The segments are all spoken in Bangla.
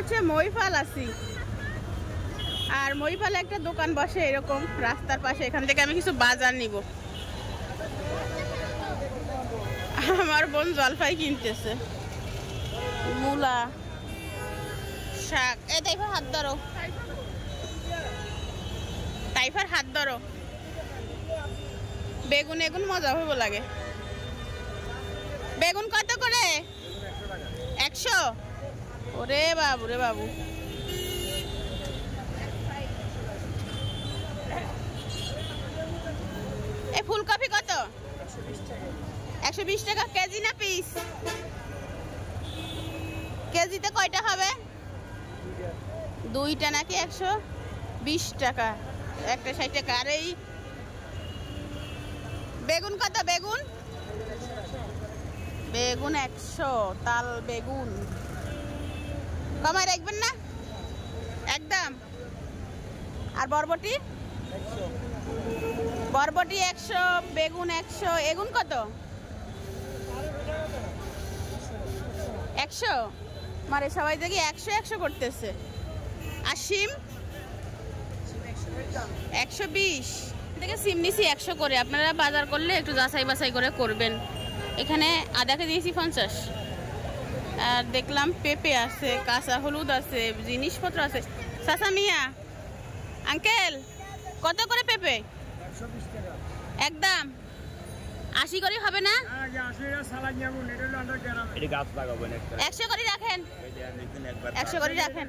হচ্ছে মহিফাল আছি, আর মহিফালে একটা দোকান বসে এরকম রাস্তার পাশে। এখান থেকে আমি কিছু বাজার নিব। আমার বোন জলপাই কিনতেছে, মূলা, শাক। এই তাইফার হাত ধরো, তাইফার হাত ধরো। বেগুন এগুন মজা হইব লাগে। বেগুন কত করে? 100। ওরে বাবু রে বাবু। এই ফুলকপি কত? 120 টাকা কেজি না পিস? কেজিতে কয়টা হবে? দুইটা নাকি 120 টাকা, একটা 60 টাকা। আর এই বেগুন কত? বেগুন বেগুন 100। তাল বেগুন কমায় রাখবেন না একদম। আর বরবটি? বরবটি 100, বেগুন 100। এগুন কত? 100। মানে সবাই দেখি 100 করতেছে। আর শিম 120 থেকে সিম নিছি 100 করে। আপনারা বাজার করলে একটু যাচাই বাছাই করে করবেন। এখানে আদাকে দিয়েছি 50। আর দেখলাম পেঁপে আছে, কাঁচা হলুদ আছে, জিনিসপত্র আছে। চাচা মিয়া, আঙ্কেল কত করে পেঁপে? 120 টাকা একদম। 80 করে হবে না? 100 করে রাখেন, 100 করে রাখেন,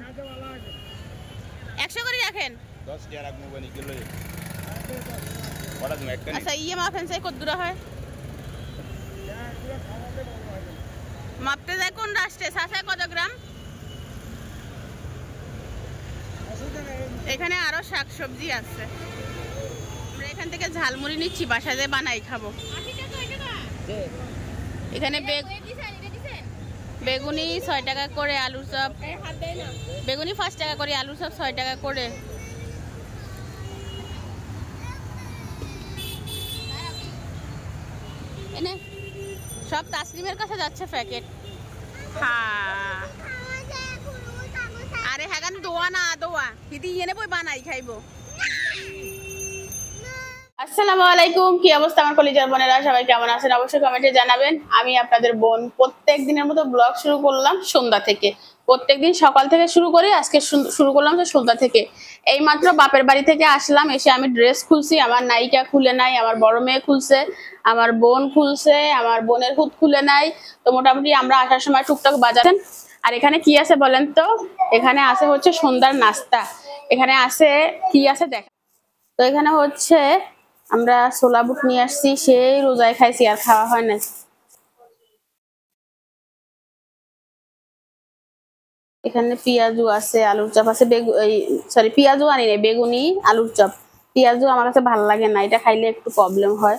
100 করে রাখেন। আচ্ছা ইয়ে মাপেন চাই কত দূর হয়? মাপতে যায় কোন রাষ্ট্রে? সাসায় কত গ্রাম? এখানে আরো শাকসবজি আছে। আমরা এখান থেকে ঝালমুড়ি নিচ্ছি, বাসায় যেয়ে বানাই খাবো। এখানে বেগুনি 6 টাকা করে, আলুর চপ বেগুনি 5 টাকা করে, আলুর চপ 6 টাকা করে। এনে সব তাসলিমের কাছে যাচ্ছে প্যাকেট। হ্যাঁ আরে হ্যাঁ দোয়া না দোয়া দিদি এনে বই বানাই খাইবো। আসসালামু আলাইকুম, কি অবস্থা আমার কলিজার বোনেরা? সবাই কেমন আছেন অবশ্যই কমেন্টে জানাবেন। আমি আপনাদের বোন প্রত্যেক দিনের মতো ব্লগ শুরু করলাম সন্ধ্যা থেকে। প্রত্যেকদিন সকাল থেকে শুরু করি, আজকে শুরু করলাম সন্ধ্যা থেকে। এইমাত্র বাপের বাড়ি থেকে আসলাম, এসে আমি ড্রেস খুলছি। আমার নায়িকা খুলে নাই, আমার বড় মেয়ে খুলছে, আমার বোন খুলছে, আমার বোনের হুদ খুলে নাই। তো মোটামুটি আমরা আসার সময় টুকটাক বাজাতেন। আর এখানে কি আছে বলেন তো? এখানে আছে হচ্ছে সন্ধ্যার নাস্তা। এখানে আছে কি আছে দেখা। তো এখানে হচ্ছে আমরা ছোলা বুট নিয়ে আসছি, সেই রোজায় খাইছি, আর খাওয়া হয় না। এখানে পেঁয়াজু আছে, আলুর চপ আছে, সরি পেঁয়াজু আনি নাই, বেগুনি আলুর চপ। পেঁয়াজু আমার কাছে ভালো লাগে না, এটা খাইলে একটু প্রবলেম হয়,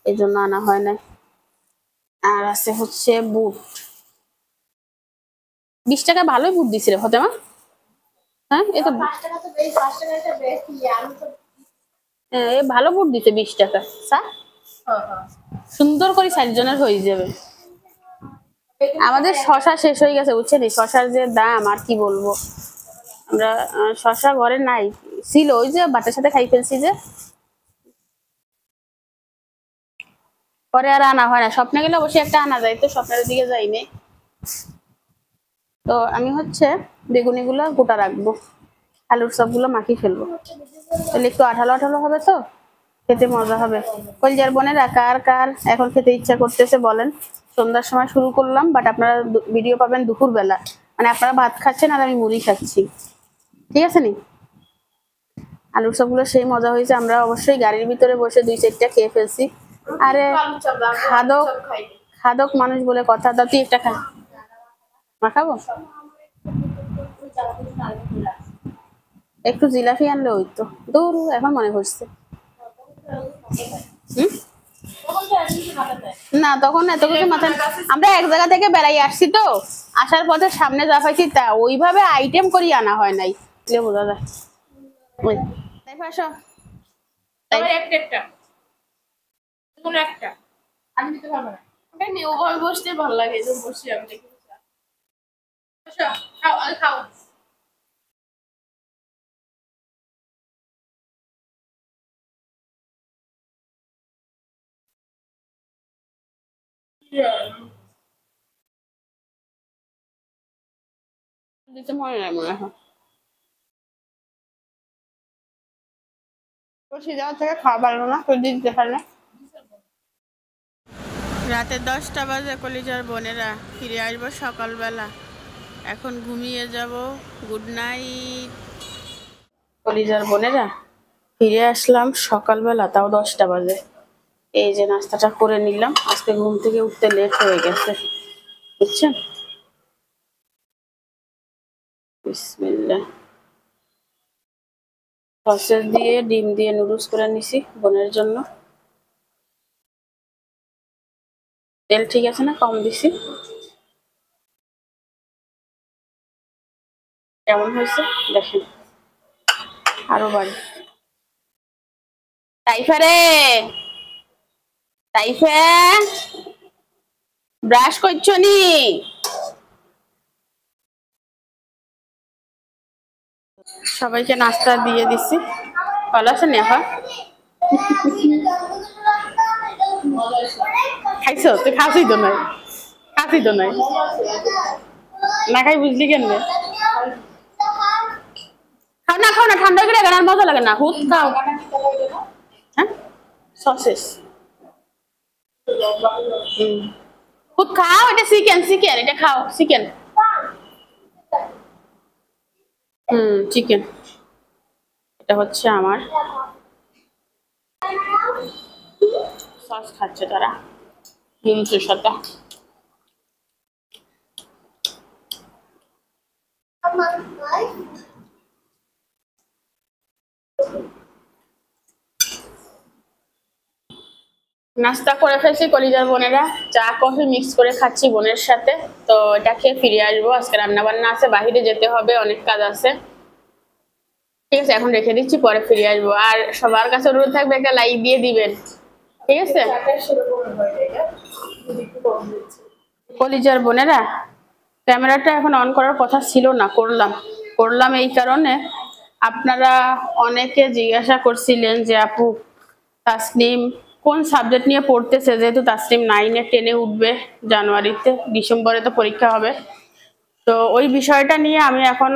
এই জন্য আনা হয় না। আর আছে হচ্ছে বুট, 20 টাকা ভালোই বুট দিছি রে ফতেমা। হ্যাঁ এই তো ভালো বুট দিতে 20 টাকা। সুন্দর করে 60 জনের হয়ে যাবে। আমাদের শশা শেষ হয়ে গেছে বুঝছেন, শশার যে দাম আর কি বলবো। আমরা শশা ঘরে নাই, ছিল ওই যে বাটার সাথে খাই ফেলছি, যে পরে আর আনা হয় না। স্বপ্নে গেলে অবশ্যই একটা আনা যায়, তো স্বপ্নের দিকে যাইনি। তো আমি হচ্ছে বেগুনি গুলো গোটা রাখবো, আলুর সবগুলো মাখিয়ে ফেলবো, তাহলে একটু আঠালো আঠালো হবে, তো খেতে মজা হবে। কলিজার বোনেরা কার কার এখন খেতে ইচ্ছা করতেছে বলেন? সন্ধ্যার সময় শুরু করলাম, বাট আপনারা ভিডিও পাবেন দুপুর বেলা, মানে আপনারা ভাত খাচ্ছেন আর আমি মুড়ি খাচ্ছি, ঠিক আছে নি? আলুর সবগুলো সেই মজা হয়েছে। আমরা অবশ্যই গাড়ির ভিতরে বসে 2-4টা খেয়ে ফেলছি। আরে খাদক খাদক মানুষ বলে কথা। দাও তুই একটা খা, মাখাবো একটু জিলাপি আনলে ওই তো দৌড়, এখন মনে করছে না, তখন এত কিছু মাথায়। আমরা এক জায়গা থেকে বেড়াই আসছি, তো আসার পথে সামনে যা পাইছি তা ওইভাবে আইটেম করি আনা হয় নাই, বোঝা যায়। আসো বসতে ভালো লাগে, বসছি আমি। খাও খাও দিতে মনে নাই মনে হয় বসে যাওয়ার থেকে খাওয়া পারলো না, তুই দিতে পারলে। রাতে 10টা বাজে কলিজার বোনেরা, ফিরে আসবো সকালবেলা। এখন ঘুমিয়ে যাব। গুড নাইট কলিজার বোনেরা, ফিরে আসলাম সকালবেলা, তাও 10টা বাজে। এই যে নাস্তাটা করে নিলাম, আজকে ঘুম থেকে উঠতে লেট হয়ে গেছে বুঝছেন। বিসমিল্লাহ। সসেস দিয়ে ডিম দিয়ে নুডলস করে নিছি বোনের জন্য। তেল ঠিক আছে না কম দিছি? কেমন হয়েছে দেখেন, আরো বাড়ি। তাইফা রে, তাইফা ব্রাশ করছো নি? সবাইকে নাস্তা দিয়ে দিছি। ভালো আছে না? এখন খাইছো? তুই খাসি তো নাই, খাসি তো নাই, না খাই বুঝলি কেন? খাও না, খাও না, ঠান্ডা করে কেন, আর মজা লাগে না। হুট খাও। হ্যাঁ সসেস হুট খাও। এটা চিকেন, চিকেন এটা খাও, চিকেন। চিকেন। এটা হচ্ছে আমার। সস খাচ্ছে তারা নুডলসের সাথে। নাস্তা করে ফেলছি কলিজার বোনেরা, চা কফি মিক্স করে খাচ্ছি বোনের সাথে। তো এটা খেয়ে ফিরে আসবো, আজকে রান্না বান্না আছে, বাহিরে যেতে হবে, অনেক কাজ আছে। ঠিক আছে, এখন রেখে দিচ্ছি, পরে ফিরে আসবো। আর সবার কাছে অনুরোধ থাকবে একটা লাইক দিয়ে দিবেন, ঠিক আছে কলিজার বোনেরা। ক্যামেরাটা এখন অন করার কথা ছিল না, করলাম এই কারণে, আপনারা অনেকে জিজ্ঞাসা করছিলেন যে আপু তাসনিম কোন সাবজেক্ট নিয়ে পড়তেছে, যেহেতু তাসনিম 9-এ 10-এ উঠবে জানুয়ারিতে, ডিসেম্বরে তো পরীক্ষা হবে। তো ওই বিষয়টা নিয়ে আমি এখন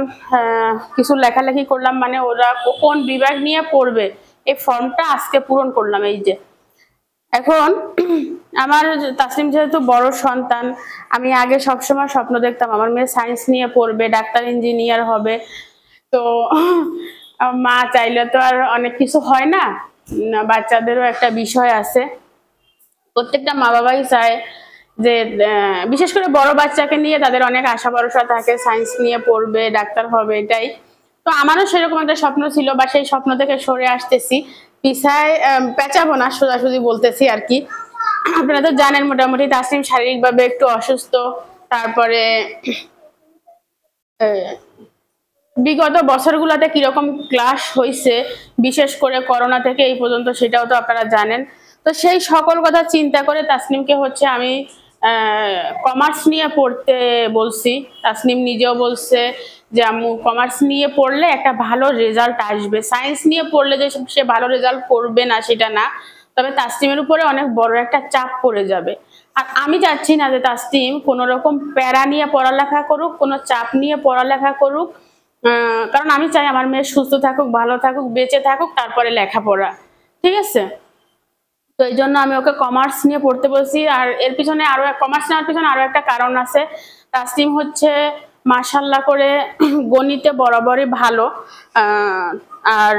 কিছু লেখালেখি করলাম, মানে ওরা কোন বিভাগ নিয়ে পড়বে এই ফর্মটা আজকে পূরণ করলাম। এই যে এখন আমার তাসনিম যেহেতু বড় সন্তান, আমি আগে সবসময় স্বপ্ন দেখতাম আমার মেয়ে সায়েন্স নিয়ে পড়বে, ডাক্তার ইঞ্জিনিয়ার হবে। তো মা চাইলে তো আর অনেক কিছু হয় না, বাচ্চাদেরও একটা বিষয় আছে। প্রত্যেকটা মা বাবাই চায় যে বিশেষ করে বড় বাচ্চাকে নিয়ে তাদের অনেক আশা ভরসা থাকে, সায়েন্স নিয়ে পড়বে, ডাক্তার হবে, এটাই। তো আমারও সেরকম একটা স্বপ্ন ছিল, বা সেই স্বপ্ন থেকে সরে আসতেছি, পিছায় পেঁচাবো না, সোজাসুজি বলতেছি আর কি। আপনারা তো জানেন মোটামুটি তাসনিম শারীরিকভাবে একটু অসুস্থ। তারপরে বিগত বছরগুলোতে কিরকম ক্লাস হয়েছে, বিশেষ করে করোনা থেকে এই পর্যন্ত, সেটাও তো আপনারা জানেন। তো সেই সকল কথা চিন্তা করে তাসনিমকে হচ্ছে আমি কমার্স নিয়ে পড়তে বলছি। তাসনিম নিজেও বলছে যে আম্মু কমার্স নিয়ে পড়লে একটা ভালো রেজাল্ট আসবে, সায়েন্স নিয়ে পড়লে যে সে ভালো রেজাল্ট করবে না সেটা না, তবে তাসনিমের উপরে অনেক বড় একটা চাপ পড়ে যাবে। আর আমি চাচ্ছি না যে তাসনিম কোনো রকম প্যারা নিয়ে পড়ালেখা করুক, কোনো চাপ নিয়ে পড়ালেখা করুক। কারণ আমি চাই আমার মেয়ে সুস্থ থাকুক, ভালো থাকুক, বেঁচে থাকুক, তারপরে লেখাপড়া, ঠিক আছে। তো এই জন্য আমি ওকে কমার্স নিয়ে পড়তে বলছি। আর এর পিছনে আরো কমার্স নেওয়ার পিছনে আরো একটা কারণ আছে। তাসনিম হচ্ছে মাশাআল্লাহ করে গণিতে বরাবরই ভালো। আর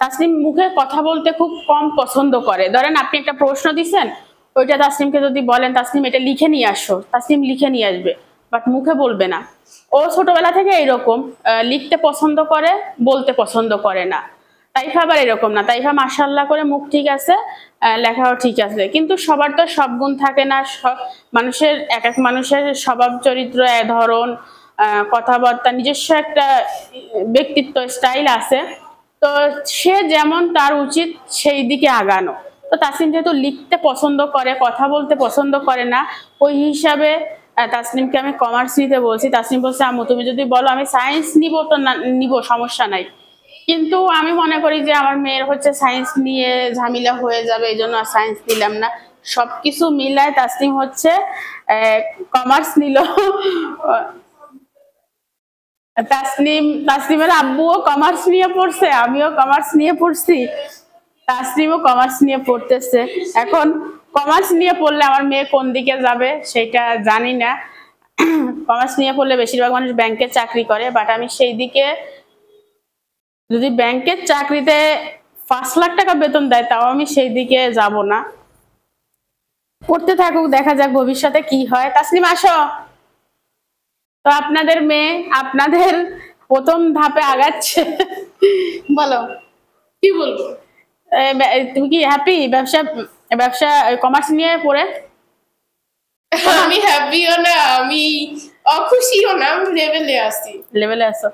তাসনিম মুখে কথা বলতে খুব কম পছন্দ করে। ধরেন আপনি একটা প্রশ্ন দিচ্ছেন, ওইটা তাসনিমকে যদি বলেন তাসনিম এটা লিখে নিয়ে আসো, তাসনিম লিখে নিয়ে আসবে, বাট মুখে বলবে না। ও ছোটবেলা থেকে এইরকম, লিখতে পছন্দ করে, বলতে পছন্দ করে না। তাইফা আবার এরকম না, তাইফা মাশাআল্লাহ করে মুখ ঠিক আছে, লেখাও ঠিক আছে, কিন্তু সবার তো সব গুণ থাকে না। মানুষের এক এক মানুষের স্বভাব চরিত্র, ধরন, কথাবার্তা, নিজস্ব একটা ব্যক্তিত্ব স্টাইল আছে। তো সে যেমন, তার উচিত সেই দিকে আগানো। তো তাসনিম যেহেতু লিখতে পছন্দ করে, কথা বলতে পছন্দ করে না, ওই হিসাবে তাসনিমকে আমি কমার্স নিতে বলছি। তাসনিম বলছে আম্মু তুমি যদি বলো আমি সায়েন্স নিব তো নিব, সমস্যা নাই, কিন্তু আমি মনে করি যে আমার মেয়ের হচ্ছে সায়েন্স নিয়ে ঝামেলা হয়ে যাবে, এই জন্য আর সায়েন্স দিলাম না। সবকিছু মিলায় তাসনিম হচ্ছে কমার্স নিল। তাসনিমের আব্বুও কমার্স নিয়ে পড়ছে, আমিও কমার্স নিয়ে পড়ছি, তাসনিমও কমার্স নিয়ে পড়তেছে। এখন কমার্স নিয়ে পড়লে আমার মেয়ে কোন দিকে যাবে সেটা জানি না। কমার্স নিয়ে পড়লে বেশিরভাগ মানুষ ব্যাংকে চাকরি করে, বাট আমি সেই দিকে, যদি ব্যাংকের চাকরিতে 5 লাখ টাকা বেতন দেয় তাও আমি সেই দিকে যাব না। পড়তে থাকুক, দেখা যাক ভবিষ্যতে কি হয়। তাসনিম আসো। তো আপনাদের মেয়ে আপনাদের প্রথম ধাপে আগাচ্ছে। বলো কি বলবো, তুমি কি হ্যাপি ব্যবসা ব্যবসা কমার্স নিয়ে পড়ে? আমি হ্যাপিও না, আমি অখুশিও না, আমি লেভেলে আছো।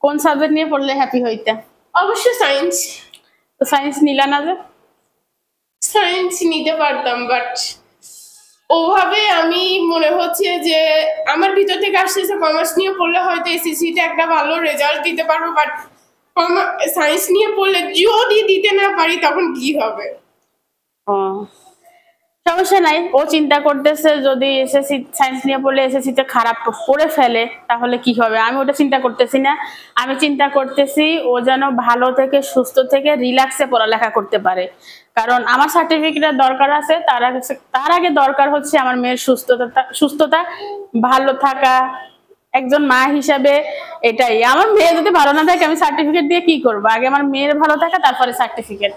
কোন সাবজেক্ট নিয়ে পড়লে হ্যাপি হইতে? অবশ্য সায়েন্স। তো সায়েন্স নিলা না যে? সায়েন্স নিতে পারতাম, বাট ওভাবে আমি মনে হচ্ছে যে আমার ভিতর থেকে আসতেছে কমার্স নিয়ে পড়লে হয়তো এসএসসি তে একটা ভালো রেজাল্ট দিতে পারবো, বাট সায়েন্স নিয়ে পড়লে যদি দিতে না পারি তখন কি হবে? সমস্যা নাই, ও চিন্তা করতেছে যদি এসএসসি সায়েন্স নিয়ে পড়লে এসএসসি তে খারাপ করে ফেলে তাহলে কি হবে। আমি ওটা চিন্তা করতেছি না, আমি চিন্তা করতেছি ও যেন ভালো থেকে সুস্থ থেকে রিল্যাক্সে পড়ালেখা করতে পারে। কারণ আমার সার্টিফিকেটের দরকার আছে, তার আগে দরকার হচ্ছে আমার মেয়ের সুস্থতা ভালো থাকা। একজন মা হিসাবে এটাই, আমার মেয়ে যদি ভালো না থাকে আমি সার্টিফিকেট দিয়ে কি করবো? আগে আমার মেয়ের ভালো থাকা, তারপরে সার্টিফিকেট।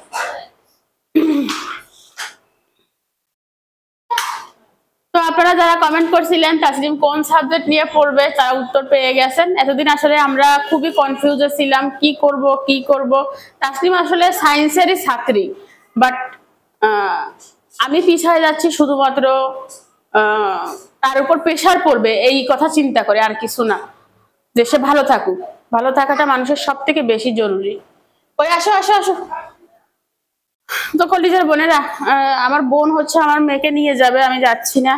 তো আপনারা যারা কমেন্ট করছিলেন তাসনিম কোন সাবজেক্ট নিয়ে পড়বে তারা উত্তর পেয়ে গেছেন। এতদিন আসলে আমরা খুবই কনফিউজে ছিলাম কি করব। তাসনিম আসলে সায়েন্সেরই ছাত্রী, বাট আমি পিছায় যাচ্ছি শুধুমাত্র তার উপর প্রেশার পড়বে এই কথা চিন্তা করে, আর কিছু না। দেশে ভালো থাকুক, ভালো থাকাটা মানুষের সব থেকে বেশি জরুরি। ওই আসো আসো আসো। তো কলিজার বোনেরা, আমার বোন হচ্ছে আমার মেয়েকে নিয়ে যাবে, আমি যাচ্ছি না।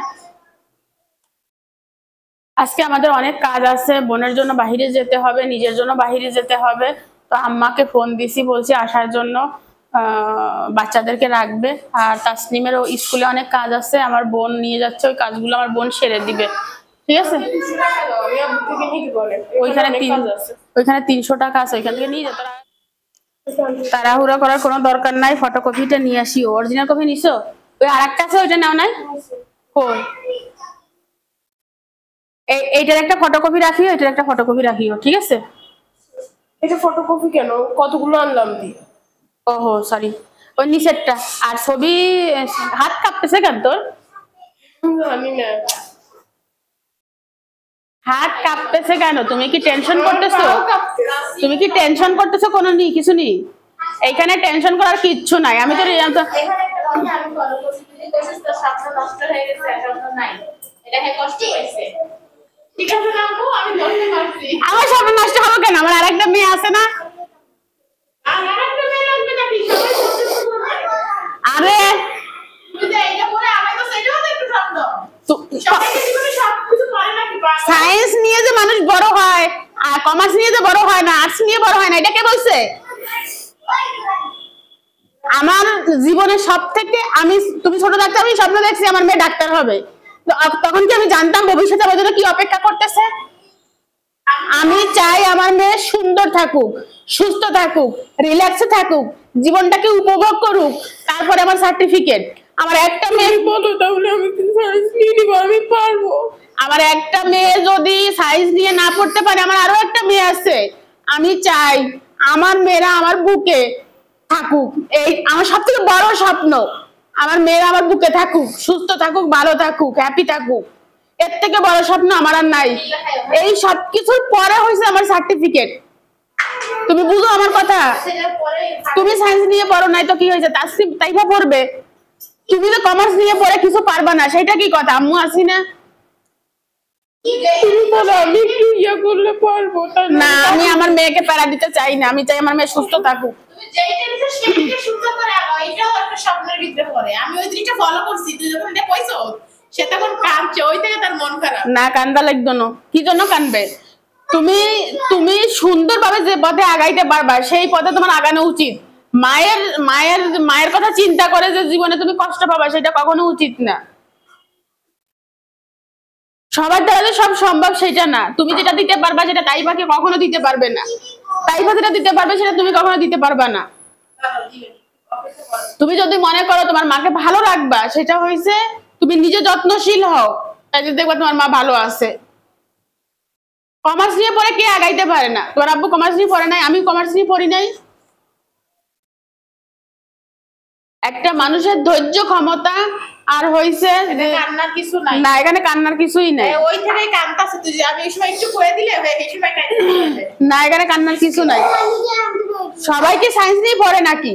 আজকে আমাদের অনেক কাজ আছে, বোনের জন্য বাহিরে যেতে হবে, নিজের জন্য বাহিরে যেতে হবে। তো আম্মাকে ফোন দিছি, বলছি আসার জন্য, বাচ্চাদেরকে রাখবে। আর তাসনিমেরও স্কুলে অনেক কাজ আছে, আমার বোন নিয়ে যাচ্ছে, ওই কাজগুলো আমার বোন সেরে দিবে, ঠিক আছে? ওইখানে 300 টাকা আছে, ওইখান থেকে নিয়ে যেতে। তাড়াহুড়া করার কোনো দরকার নাই, ফটোকপিটা নিয়ে আসি। অরিজিনাল কপি নিছো? ওই আরেকটা আছে, ওইটা নাও নাই? কই? এইটার একটা ফটোকপি রাখিও, এটার একটা ফটোকপি রাখিও, ঠিক আছে? এটা ফটোকপি কেন? কতগুলো আনলাম দি। ওহো সরি, ওই নিচেরটা। আর ছবি, হাত কাঁপতেছে কেন তোর? জানি না, হাত কাঁপতেছে কেন? তুমি কি টেনশন করতেছো? তুমি কি টেনশন করতেছো? কোনো নি কিছু নেই এইখানে, টেনশন করার কিচ্ছু নাই। আমি তো আমার স্বপ্ন নষ্ট হবে কেন? আমার আরেকটা মেয়ে আছে না? আরে সায়েন্স নিয়ে যে মানুষ বড় হয়, আর কমার্স নিয়ে যে বড় হয় না, আর্টস নিয়ে বড় হয় না, এটা কে বলছে? আমার জীবনের সব থেকে, তুমি ছোট থাকতে আমি স্বপ্ন দেখছি আমার মেয়ে ডাক্তার হবে। তখন কি আমি জানতাম ভবিষ্যতে আমার জন্য কি অপেক্ষা করতেছে? আমি চাই আমার মেয়ে সুন্দর থাকুক, সুস্থ থাকুক, রিল্যাক্সে থাকুক, জীবনটাকে উপভোগ করুক, তারপরে আমার সার্টিফিকেট। আমার একটা মেয়ে, বলো তাহলে আমি সায়েন্স নিয়ে নিব, আমি পারবো। আমার একটা মেয়ে যদি সায়েন্স নিয়ে না পড়তে পারে, আমার আরো একটা মেয়ে আছে। আমি চাই আমার মেয়েরা আমার বুকে থাকুক, এই আমার সব থেকে বড় স্বপ্ন। আমার মেয়েরা আমার বুকে থাকুক, সুস্থ থাকুক, ভালো থাকুক, হ্যাপি থাকুক। এর থেকে বড় স্বপ্ন আমার আর নাই। এই সবকিছুর পরে হয়েছে আমার সার্টিফিকেট। তুমি বুঝো আমার কথা? তুমি সায়েন্স নিয়ে পড়ো নাই তো কি হয়েছে? তাসনিম তাইবা পড়বে। তুমি তো কমার্স নিয়ে পড়ে কিছু পারবা না, সেটা কি কথা? আম্মু আছি না? আমি একটু ইয়ে করলে পারবো না, আমি আমার মেয়েকে প্যারা দিতে চাই না, আমি চাই আমার মেয়ে সুস্থ থাকুক। না, কান্দা লাগতো না। কি জন্য কানবে? তুমি সুন্দরভাবে যে পথে আগাইতে পারবা সেই পথে তোমার আগানো উচিত। মায়ের মায়ের মায়ের কথা চিন্তা করে যে জীবনে তুমি কষ্ট পাবা সেটা কখনো উচিত না। সবার দ্বারা যে সব সম্ভব সেটা না। তুমি যেটা দিতে পারবা সেটা তাইবাকে কখনো দিতে পারবে না, তাইবা যেটা দিতে পারবে সেটা তুমি কখনো দিতে পারবা না। তুমি যদি মনে করো তোমার মাকে ভালো রাখবা, সেটা হয়েছে তুমি নিজে যত্নশীল হও, তাই দেখবা তোমার মা ভালো আছে। কমার্স নিয়ে পড়ে কে আগাইতে পারে না? তোমার আব্বু কমার্স নিয়ে পড়ে নাই, আমি কমার্স নিয়ে পড়ি নাই। একটা মানুষের ধৈর্য ক্ষমতা আর হইছে কান্নার কিছু নাই না, এখানে কান্নার কিছুই নাই। ওই থেকে কান্তাছে তুই, আমি এই সময় একটু করে দিলে এই সময় কাঁদতে না, এখানে কান্নার কিছু নাই। সবাইকে সায়েন্স নিয়ে পড়ে নাকি?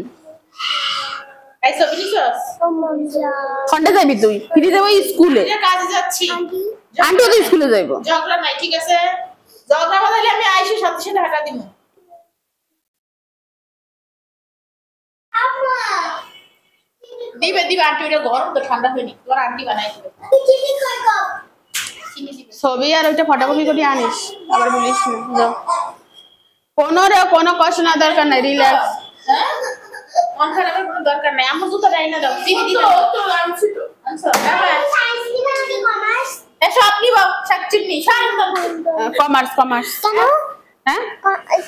এই ছবি নিছস কোনটা যাবি তুই? ফিরে যাবো স্কুলে, কাজে যাচ্ছি। আন্টিও তো স্কুলে যাইবো। ঝগড়া নাই, ঠিক আছে? ঝগড়া বাঁধাইলে আমি আইসি সাথে সাথে হাঁটা দিব। দিবে দিবে আন্টি, ওটা গরম তো, ঠান্ডা হয়নি, তোর আন্টি বানাই দিবে। ছবি আর ওইটা ফটোকপি করে আনিস, আবার বলিস না। যাও, কোনো কষ্ট না, দরকার নাই, রিল্যাক্স। মন খারাপের কোনো দরকার নাই। আমার জুতো ডাই না দাও, চিনি দিবে তো আনছি তো। আচ্ছা সব নিব, শাক চিনি শাক। কমার্স কমার্স কেন? হ্যাঁ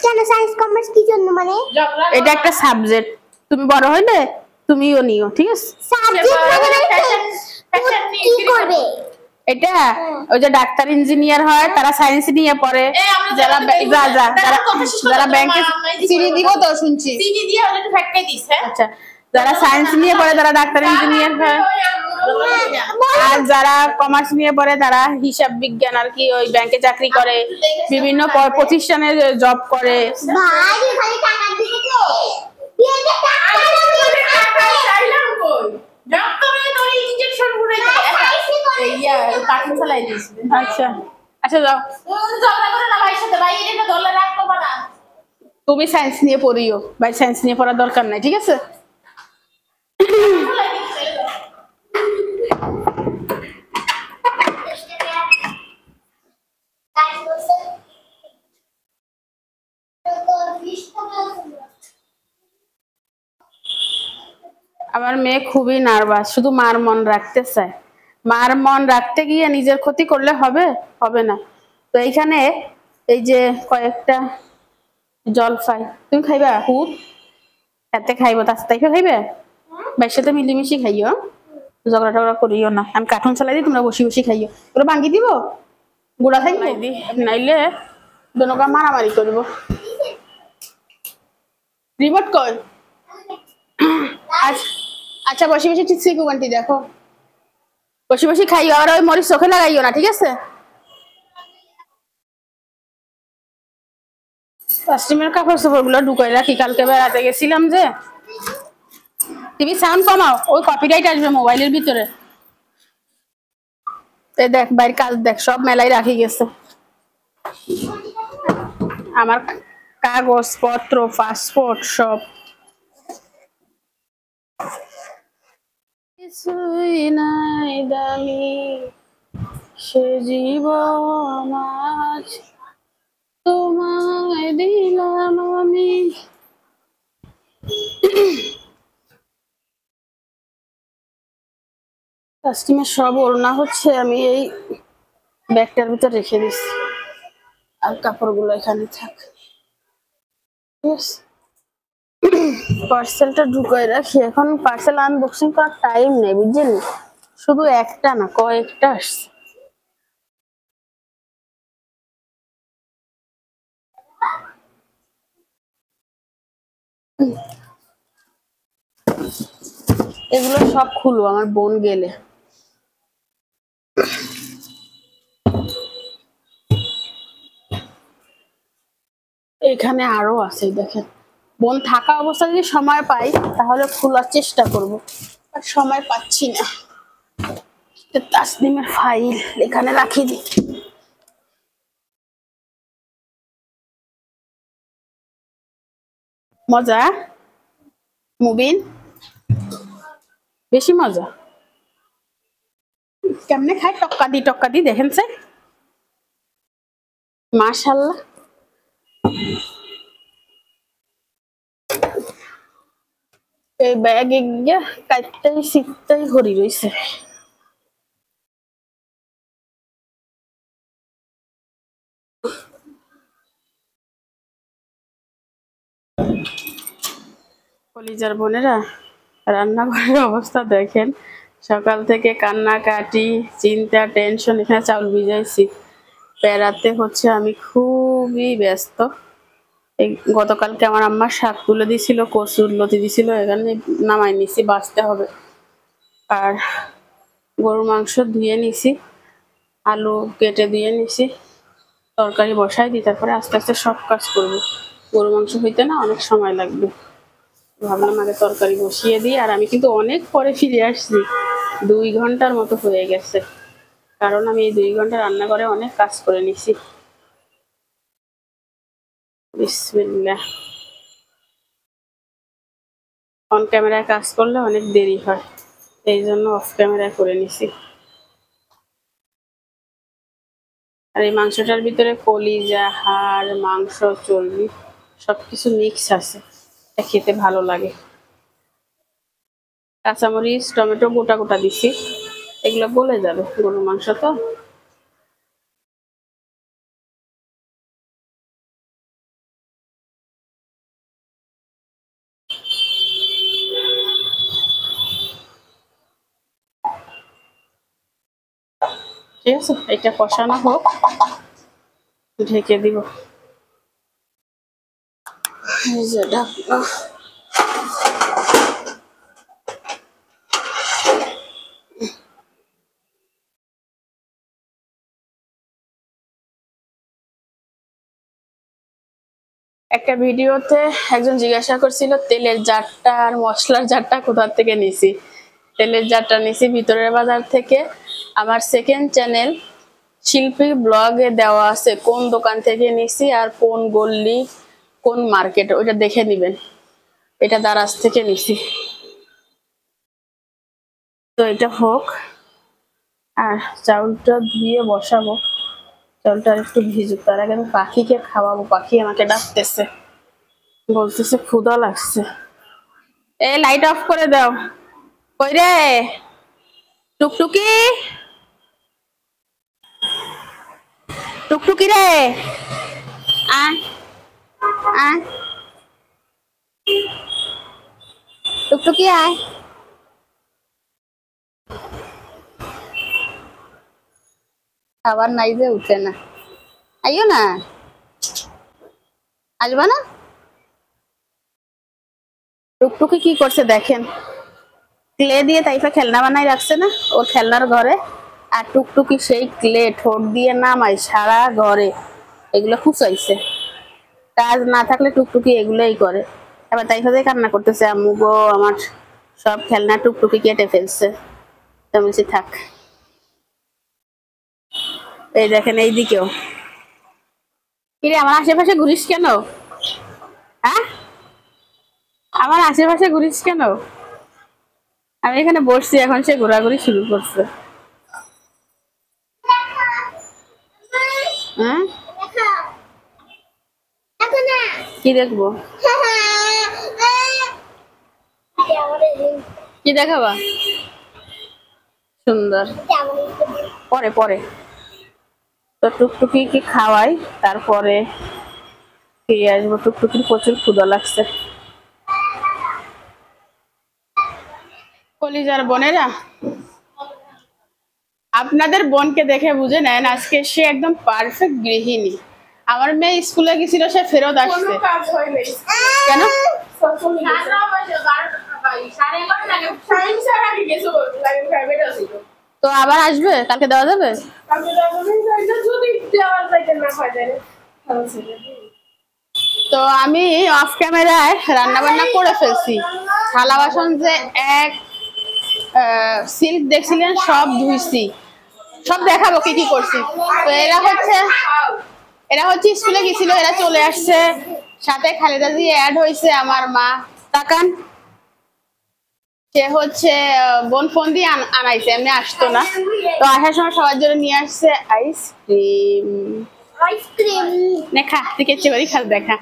কেন সায়েন্স কমার্স কি জন্য মানে? এটা একটা সাবজেক্ট, তুমি বড় হইলে তুমিও নিও, ঠিক আছে? সাবজেক্ট মানে কি করবে? এটা ওই যে ডাক্তার ইঞ্জিনিয়ার হয় তারা সায়েন্স নিয়ে পড়ে। যারা যারা ব্যাংকে চিনি দিব তো শুনছি, চিনি দিয়ে ওটা একটু ফ্যাটকে দিস। হ্যাঁ আচ্ছা, যারা সায়েন্স নিয়ে পড়ে তারা ডাক্তার ইঞ্জিনিয়ার হয়, আর যারা কমার্স নিয়ে পড়ে তারা হিসাব বিজ্ঞান আর কি ওই ব্যাংকে চাকরি করে, বিভিন্ন প্রতিষ্ঠানে জব করে। ভাই খালি টাকা দিতে তো বিয়েতে টাকা চাইলাম কই ডক্টরে তোর ইনজেকশন পুরে দে। ইয়া কাটন চালাই দিস। আচ্ছা আচ্ছা যাও, ঝগড়া করে না ভাইয়ের সাথে, ভাই এটা ধরলে রাখবো না। তুমি সায়েন্স নিয়ে পড়িও, ভাই সায়েন্স নিয়ে পড়ার দরকার নাই, ঠিক আছে? আমার মেয়ে খুবই নার্ভাস, শুধু মার মন রাখতে চায়। মার মন রাখতে গিয়ে নিজের ক্ষতি করলে হবে? হবে না। তো এইখানে এই যে কয়েকটা জলপাই তুমি খাইবা, হুত এতে খাইবো, তার সাথে খাইবে, ভাইয়ের সাথে মিলিমিশি খাইও, ঝগড়া টগড়া করিও না। আমি কার্টুন চালাই দিই, তোমরা বসি বসি খাইও। ওরা ভাঙ্গি দিব, গুড়া খাই দি, নাইলে দোনোকা মারামারি করবো। রিমোট কর। আচ্ছা বসে বসে ঠিক শিখু আন্টি, দেখো বসে বসে খাইও, আর ওই মরিচ চোখে লাগাইও না, ঠিক আছে? কাস্টমার কাপড় চোপড় গুলো ঢুকাই রাখি, কালকে বেড়াতে গেছিলাম যে। টিভি সাউন্ড কমাও, ওই কপিরাইট আসবে মোবাইলের ভিতরে। এই দেখ বাইরের কাজ দেখ, সব মেলাই রাখি গেছে আমার, কাগজপত্র, পাসপোর্ট সব। কিছুই নাই দামি সে জীবন আজ তোমায় দিলাম আমি। কাস্টমার সব ওড়না হচ্ছে, আমি এই ব্যাগটার ভিতর রেখে দিচ্ছি, আর কাপড়গুলো এখানে থাক। পার্সেলটা ঢুকাই রাখি, এখন পার্সেল আনবক্সিং করার টাইম নেই, বুঝছেন? শুধু একটা না, কয়েকটা আসছে। এগুলো সব খুলবো আমার বোন গেলে। এখানে আরো আছে, দেখেন। বোন থাকা অবস্থায় যদি সময় পাই তাহলে খোলার চেষ্টা করব, আর সময় পাচ্ছি না। তাসনিমের ফাইল এখানে রাখি দিই। মজা মুবিন, বেশি মজা। কেমনে খায়, টক্কা দি দেখেন স্যার, মাশাআল্লাহ। এই ব্যাগে গিয়ে কাটতেই শীতটাই ভরি রয়েছে। কলিজার বোনেরা, রান্নাঘরের অবস্থা দেখেন। সকাল থেকে কান্নাকাটি, চিন্তা, টেনশন। এখানে চাউল ভিজাইছি, পেরাতে হচ্ছে আমি খুবই ব্যস্ত। এই গতকালকে আমার আম্মা শাক তুলে দিছিল, কচুর লতি দিছিল, এখানে নামাই নিছি, বাঁচতে হবে। আর গরুর মাংস ধুয়ে নিছি, আলু কেটে দিয়ে নিছি, তরকারি বসাই দিই, তারপরে আস্তে আস্তে সব কাজ করবো। গরু মাংস হইতে না অনেক সময় লাগবে, ভাবলাম আগে তরকারি বসিয়ে দিই। আর আমি কিন্তু অনেক পরে ফিরে আসছি, 2 ঘন্টার মতো হয়ে গেছে, কারণ আমি এই 2 ঘন্টা রান্না করে অনেক কাজ করে নিছি। বিসমিল্লাহ। অন ক্যামেরায় কাজ করলে অনেক দেরি হয়, এই জন্য অফ ক্যামেরায় করে নিছি। আর এই মাংসটার ভিতরে কলিজা, হাড়, মাংস, চর্বি সবকিছু মিক্স আছে, এটা খেতে ভালো লাগে। কাঁচামরিচ, টমেটো গোটা গোটা দিছি, এগুলো গলে যাবে, গরুর মাংস তো। ঠিক আছে, এটা কষানো হোক, ঢেকে দিব। এই যে ঢাকনা। একটা ভিডিওতে একজন জিজ্ঞাসা করছিল তেলের জারটা আর মশলার জারটা কোথা থেকে নিছি। তেলের জারটা নিছি ভিতরের বাজার থেকে। আমার সেকেন্ড চ্যানেল শিল্পী ব্লগে দেওয়া আছে কোন দোকান থেকে নিছি আর কোন গল্লি, কোন মার্কেট, ওইটা দেখে নিবেন। এটা দারাজ থেকে নিছি। তো এটা হোক, আর চাউলটা ধুয়ে বসাবো। চাউলটা একটু ভিজুক, তার আগে আমি পাখিকে খাওয়াবো। পাখি আমাকে ডাকতেছে, বলতেছে ক্ষুধা লাগছে। এ লাইট অফ করে দাও। কই রে টুকটুকি, টুকটুকি রে, আয় আয়, টুকটুকি আয়। খাবার নাই যে উঠে না, আইও না, আসবা না। টুকটুকি কি করছে দেখেন, ক্লে দিয়ে তাইফা খেলনা বানাই রাখছে না ওর খেলনার ঘরে, আর টুকটুকি সেই ক্লে ঠোঁট দিয়ে নামাই সারা ঘরে, এগুলো খুঁচাইছে। কাজ না থাকলে টুকটুকি এগুলোই করে। এবার তাইফা দিয়ে কান্না করতেছে, আম্মু গো আমার সব খেলনা টুকটুকি কেটে ফেলছে। তো বলছি থাক। এই দেখেন এইদিকেও। কিরে আমার আশেপাশে ঘুরিস কেন? হ্যাঁ, আমার আশেপাশে ঘুরিস কেন? আমি এখানে বসছি, এখন সে ঘোরাঘুরি শুরু করছে। হ্যাঁ, কি দেখবো? কি দেখাবা? সুন্দর, পরে পরে। তো টুকটুকি কি খাওয়াই, তারপরে ফিরে আসবো। টুকটুকির প্রচুর ক্ষুধা লাগছে। কলিজার বোনেরা, আপনাদের বোনকে দেখে বুঝে নেন আজকে সে একদম পারফেক্ট গৃহিণী। আমার মেয়ে স্কুলে গেছিল, সে ফেরত আসছে। কাজ হয় নাই। কেন? তো আবার আসবে, কালকে দেওয়া যাবে? তো আমি অফ ক্যামেরায় রান্না বান্না করে ফেলছি। থালা বাসন যে এক সিল্ক দেখছিলেন সব ধুইছি, সব দেখাবো কি কি করছি। তো এরা হচ্ছে স্কুলে গেছিল, এরা চলে আসছে, সাথে খালেদা জি অ্যাড হয়েছে। আমার মা তাকান, সে হচ্ছে বোন ফোন দিয়ে আনাইছে, এমনি আসতো না। তো আসার সময় সবার জন্য নিয়ে আসছে আইসক্রিম। আইসক্রিম দেখা তুই কেচে করি খাল দেখা।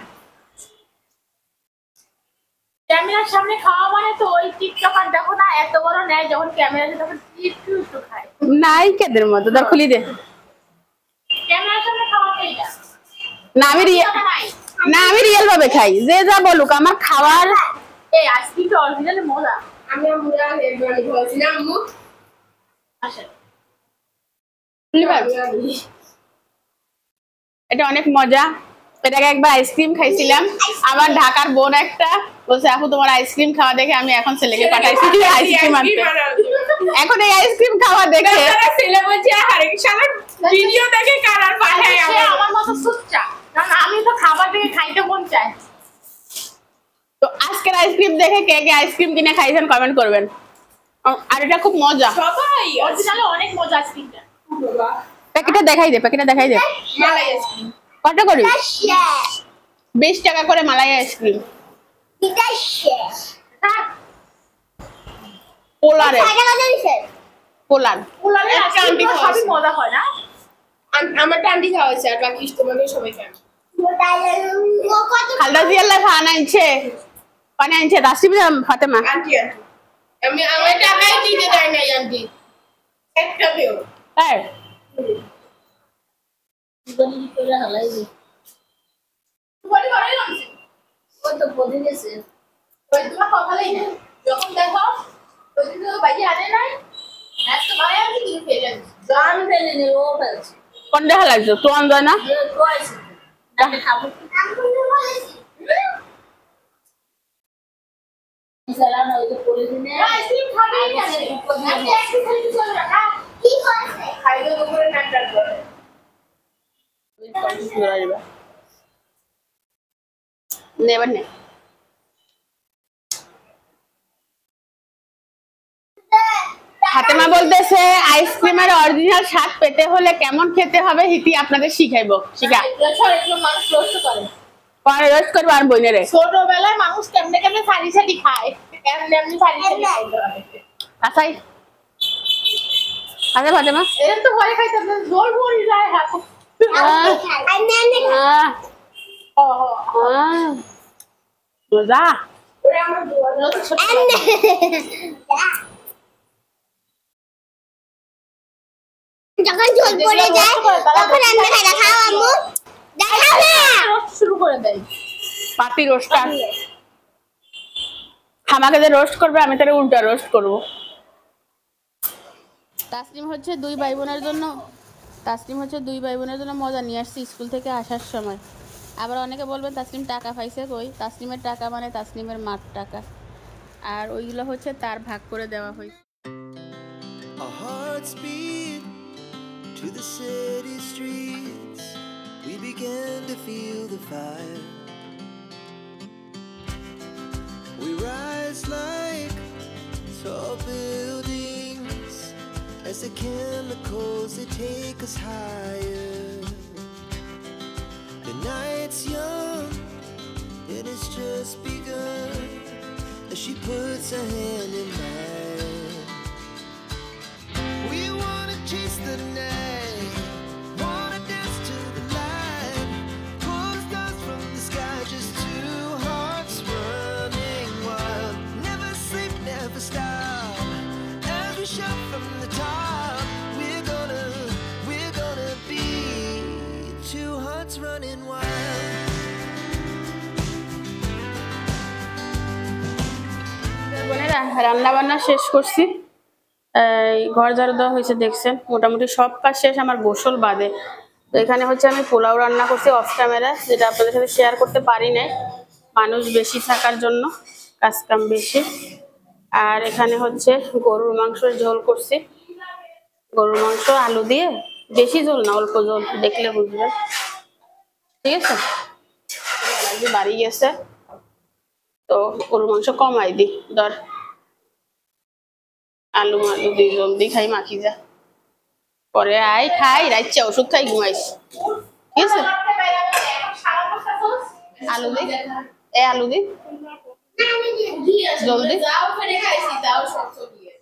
ক্যামেরার সামনে খাওয়া মানে তো ওই টিকটকার দেখো না এত বড় নেয় যখন ক্যামেরাতে তখন একটু একটু খায়। নাই কেদের মতো দা খুলি দে। ক্যামেরার সামনে খাওয়াটাই না। না আমি রিয়েল ভাবে খাই, যে যা বলুক আমার খাওয়ার। এই আইসক্রিমটা অরিজিনালি মজা। আমি আমরা হেডবানি খাওয়াছি না আম্মু। আসলে এটা অনেক মজা। এটাকে একবার আইসক্রিম খাইছিলাম, আমার ঢাকার বোন একটা বলছে আপু তোমার আইসক্রিম খাওয়া দেখে আমি এখন ছেলেকে পাঠাইছি আইসক্রিম আনতে। এখন এই আইসক্রিম খাওয়া দেখে ছেলে বলছে আরে শালা ভিডিও দেখে কারার পাঠায় সে আমার মতো সুচ্চা, কারণ আমি তো খাবার দেখে খাইতে মন চায়। তো আজকের আইসক্রিম দেখে কে কে আইসক্রিম কিনে খাইছেন কমেন্ট করবেন। আর এটা খুব মজা, সবাই অরিজিনালি অনেক মজা আইসক্রিমটা। প্যাকেটটা দেখাই দে, প্যাকেটটা দেখাই দে। মালাই আইসক্রিম কত করে? শেষ 20 টাকা করে মালাই আইসক্রিম। এটা শেষ পোলারে, সাড়ে কত দিছে পোলার। পোলারের একটা আন্টি আইসক্রিম খাওয়াছে। সবই মজা হয় না। আমার টান্ডি খাওয়াছে আর বাকি তোমাদের সবাই খায়। কত খালদা জিয়াল্লাহ খান আনছে, পানি আনছে রাসিম ফাতেমা। আন্টি আন্টি আমি আমার টাকাই দিতে দেয় নাই আন্টি একটা দেও। হ্যাঁ বলি বলে নামছে ও তো বলে গেছে ওই তোমার কথাই না যখন দেখো ওই দিন তো বাইরে আনে নাই এত ভাই আমি কি খেয়ে যাচ্ছি গান ফেলে নে ও ফেলছে কোন দেখা লাগছে তো আনজয় না। তো আইছে আমি খাবো সালাম ওই তো পরে দিনে আইসক্রিম খাবি না আমি আইসক্রিম খাইতে চলে না কি করছে খাইতে উপরে নাটক করে নেবার নে ফাতেমা বলতেছে আইসক্রিমের অরিজিনাল স্বাদ পেতে হলে কেমন খেতে হবে হিতি আপনাদের শিখাইবো। শিখা একটু মানুষ রোস্ট করে পরে রোস্ট করবো আর বইনেরে। ছোটবেলায় মানুষ কেমনে কেমনে সারি সারি খায় এমনি এমনি সারি সারি খাইতে হবে আসাই আচ্ছা ফাতেমা এরকম তো ভয় খাইতে আপনার জোর ভরি যায় হ্যাঁ আমি মজা। ওরে আমার দুয়ার তো ছোট যখন ঝোল পড়ে যায় তখন আমরা খাই খাও আম্মু দেখাও না রোস্ট শুরু করে দেয় পাতি রোস্টার আমাকে যে রোস্ট করবে আমি তাহলে উল্টা রোস্ট করবো। তাসলিম হচ্ছে দুই ভাই বোনের জন্য মজা নিয়ে আসছি স্কুল থেকে আসার সময়। আবার অনেকে বলবেন তাসলিম টাকা পাইছে কই, তাসলিমের টাকা মানে তাসলিমের মার টাকা, আর ওইগুলো হচ্ছে তার ভাগ করে দেওয়া হয়েছে। Our hearts beat to the city streets. We began to feel the fire. We rise like tall buildings as the chemicals they take us higher. The night's young and it's just begun as she puts her hand in mine. We wanna chase the night, wanna dance to the light, pull the stars from the sky, just two hearts running wild. Never sleep, never stop, as we shout from the top. We're gonna be two hearts running wild. বোনেরা রান্না বান্না শেষ করছি, এই ঘর ঝাড়ু দেওয়া হয়েছে দেখছেন, মোটামুটি সব কাজ শেষ আমার গোসল বাদে। তো এখানে হচ্ছে আমি পোলাও রান্না করছি অফ ক্যামেরা, যেটা আপনাদের সাথে শেয়ার করতে পারি নাই মানুষ বেশি থাকার জন্য, কাজ কাম বেশি। আর এখানে হচ্ছে গরুর মাংসের ঝোল করছি, গরুর মাংস আলু দিয়ে, বেশি ঝোল না অল্প ঝোল, দেখলে বুঝবেন। ঠিক আছে, অ্যালার্জি বাড়ি গেছে তো গরুর মাংস কমাই দি, ধর আলু আলু দিয়ে জলদি খাই মাখি যা, পরে আই খাই রাইচ্ছে ওষুধ খাই ঘুমাইস। ঠিক আছে, আলু দি আলু দি জলদি যাও ফেলে খাইছি তাও সব দিয়ে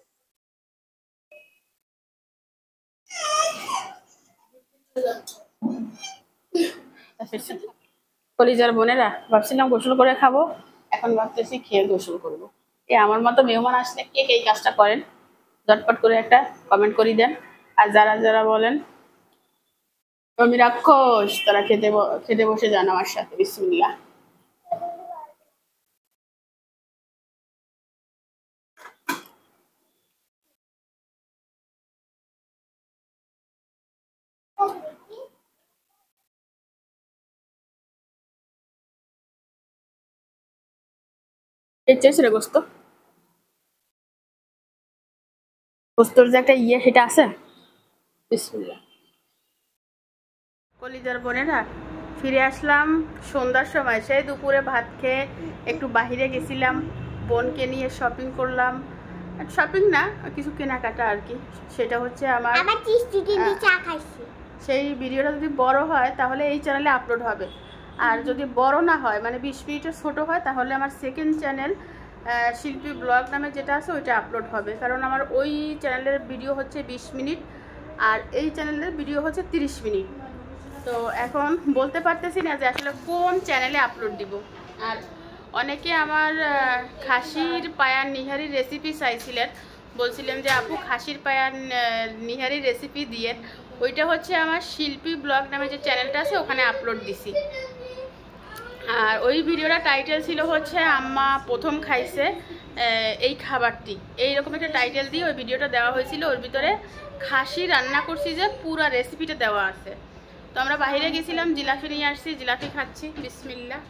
কলিজার বোনেরা ভাবছিলাম গোসল করে খাবো, এখন ভাবতেছি খেয়ে গোসল করবো। আমার মতো মেহমান আসলে কে কে এই কাজটা করেন ঝটপট করে একটা কমেন্ট করে দেন। আর যারা যারা বলেন আমি রাক্ষস, তারা খেতে বসে যান আমার সাথে। বিসমিল্লাহ। রে গোস্ত, গোস্তর যে একটা সেটা আছে। বিসমিল্লাহ। কলিজার বোনেরা, ফিরে আসলাম সন্ধ্যার সময়। সেই দুপুরে ভাত খেয়ে একটু বাহিরে গেছিলাম, বোনকে নিয়ে শপিং করলাম। শপিং না, কিছু কেনাকাটা আর কি। সেটা হচ্ছে আমার সেই ভিডিওটা যদি বড় হয় তাহলে এই চ্যানেলে আপলোড হবে, আর যদি বড় না হয় মানে 20 মিনিটের ছোট হয় তাহলে আমার সেকেন্ড চ্যানেল শিল্পী ব্লগ নামে যেটা আছে ওইটা আপলোড হবে। কারণ আমার ওই চ্যানেলের ভিডিও হচ্ছে 20 মিনিট আর এই চ্যানেলের ভিডিও হচ্ছে 30 মিনিট। তো এখন বলতে পারতেছি না যে আসলে কোন চ্যানেলে আপলোড দিব। আর অনেকে আমার খাসির পায়ার নিহারির রেসিপি চাইছিলেন, বলছিলেন যে আপু খাসির পায়ার নিহারির রেসিপি দিয়ে। ওইটা হচ্ছে আমার শিল্পী ব্লগ নামে যে চ্যানেলটা আছে ওখানে আপলোড দিছি। আর ওই ভিডিওটা টাইটেল ছিল হচ্ছে আম্মা প্রথম খাইছে এই খাবারটি, এইরকম একটা টাইটেল দিয়ে ওই ভিডিওটা দেওয়া হয়েছিল। ওর ভিতরে খাসি রান্না করছি যে পুরা রেসিপিটা দেওয়া আছে। তো আমরা বাইরে গেছিলাম, জিলাপি নিয়ে আসছি, জিলাপি খাচ্ছি। বিসমিল্লাহ।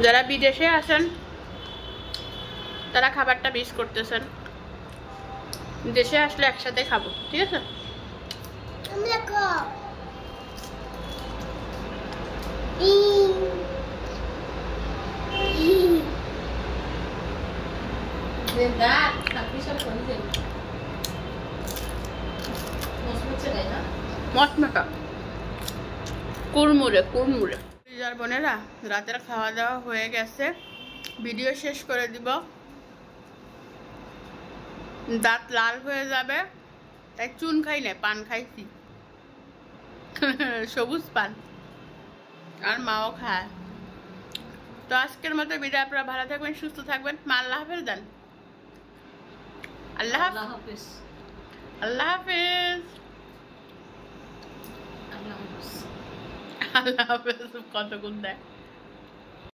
যারা বিদেশে আসেন তারা খাবারটা মিস করতেছেন, দেশে আসলে একসাথে খাবো, ঠিক আছে? মশমাটা কুড়মুড়ে কুড়মুড়ে। বোনেরা, রাতের খাওয়া দাওয়া হয়ে গেছে, ভিডিও শেষ করে দিব। দাঁত লাল হয়ে যাবে তাই চুন খাই না, পান খাইছি, সবুজ পান, আর মাও খায়। তো আজকের মতো বিদায়। আপনারা ভালো থাকবেন, সুস্থ থাকবেন। মা আল্লাহ হাফেজ দেন। আল্লাহ হাফেজ। আল্লাহ হাফেজ। আল্লাহ হাফেজ। কত গুণ দেয়।